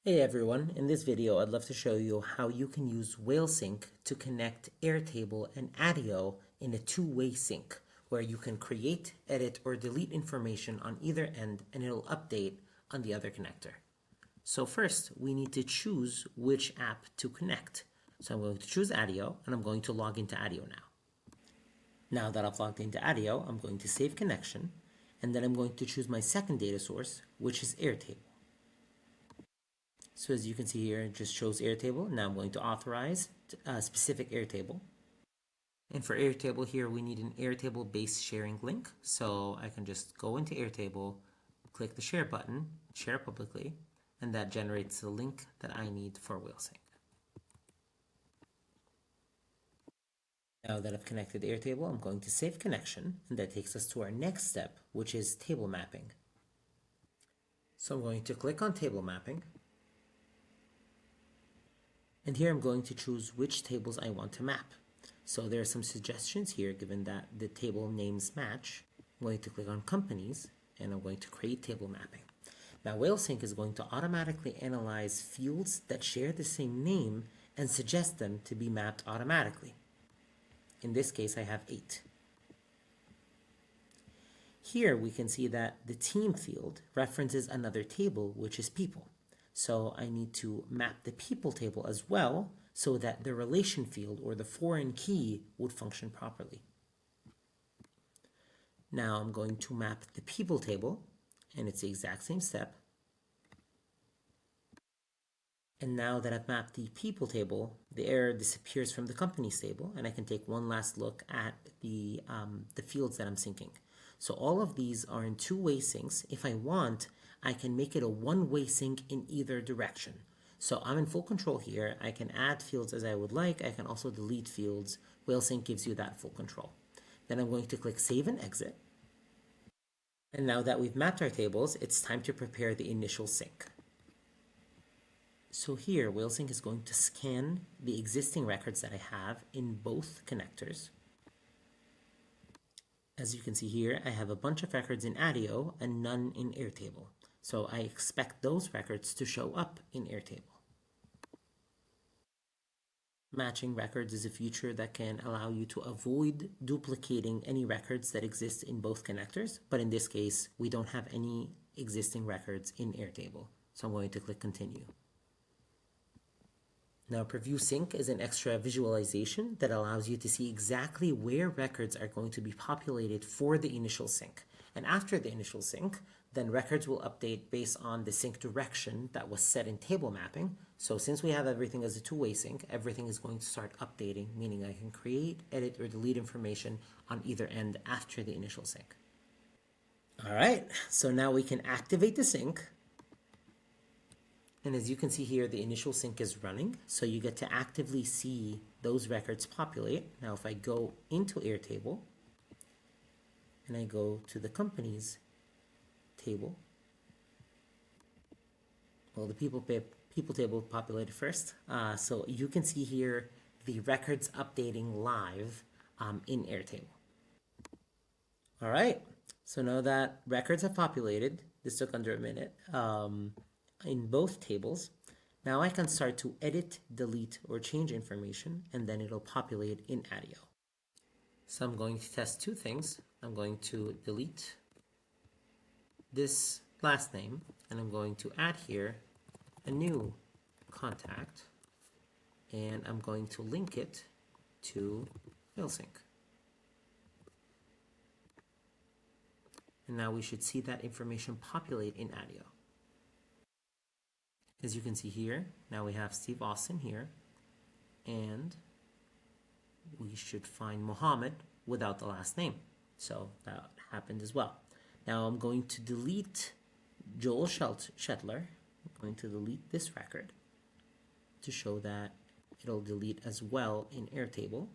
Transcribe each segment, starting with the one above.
Hey everyone, in this video I'd love to show you how you can use Whalesync to connect Airtable and Attio in a two-way sync where you can create, edit, or delete information on either end and it'll update on the other connector. So first we need to choose which app to connect. So I'm going to choose Attio and I'm going to log into Attio now. Now that I've logged into Attio, I'm going to save connection and then I'm going to choose my second data source, which is Airtable. So as you can see here, it just shows Airtable. Now I'm going to authorize a specific Airtable. And for Airtable here, we need an Airtable base sharing link. So I can just go into Airtable, click the share button, share publicly, and that generates the link that I need for Whalesync. Now that I've connected Airtable, I'm going to save connection, and that takes us to our next step, which is table mapping. So I'm going to click on table mapping. And here I'm going to choose which tables I want to map. So there are some suggestions here given that the table names match. I'm going to click on companies and I'm going to create table mapping. Now Whalesync is going to automatically analyze fields that share the same name and suggest them to be mapped automatically. In this case I have 8. Here we can see that the team field references another table, which is people. So I need to map the people table as well so that the relation field or the foreign key would function properly. Now I'm going to map the people table, and it's the exact same step. And now that I've mapped the people table, the error disappears from the companies table, and I can take one last look at the fields that I'm syncing. So all of these are in two-way syncs. If I want, I can make it a one-way sync in either direction. So I'm in full control here. I can add fields as I would like. I can also delete fields. Whalesync gives you that full control. Then I'm going to click Save and Exit. And now that we've mapped our tables, it's time to prepare the initial sync. So here, Whalesync is going to scan the existing records that I have in both connectors. As you can see here, I have a bunch of records in Attio and none in Airtable. So I expect those records to show up in Airtable. Matching records is a feature that can allow you to avoid duplicating any records that exist in both connectors, but in this case, we don't have any existing records in Airtable. So I'm going to click Continue. Now, Preview Sync is an extra visualization that allows you to see exactly where records are going to be populated for the initial sync. And after the initial sync, then records will update based on the sync direction that was set in table mapping. So since we have everything as a two-way sync, everything is going to start updating, meaning I can create, edit, or delete information on either end after the initial sync. All right, so now we can activate the sync. And as you can see here, the initial sync is running, so you get to actively see those records populate. Now if I go into Airtable, and I go to the companies table, well, the people table populated first. So you can see here the records updating live in Airtable. All right, so now that records have populated, this took under a minute, in both tables, now I can start to edit, delete, or change information, and then it'll populate in Attio. So I'm going to test two things. I'm going to delete this last name, and I'm going to add here a new contact, and I'm going to link it to Whalesync. And now we should see that information populate in Attio. As you can see here, now we have Steve Austin here, and we should find Mohammed without the last name. So that happened as well. Now I'm going to delete Joel Shetler. I'm going to delete this record to show that it'll delete as well in Airtable.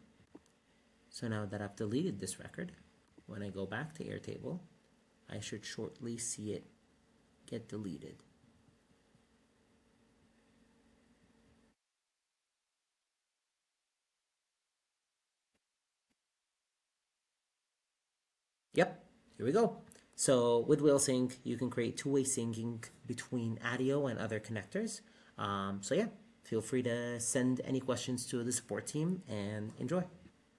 So now that I've deleted this record, when I go back to Airtable, I should shortly see it get deleted. Yep, here we go. So with Whalesync, you can create two-way syncing between Attio and other connectors. So yeah, feel free to send any questions to the support team and enjoy.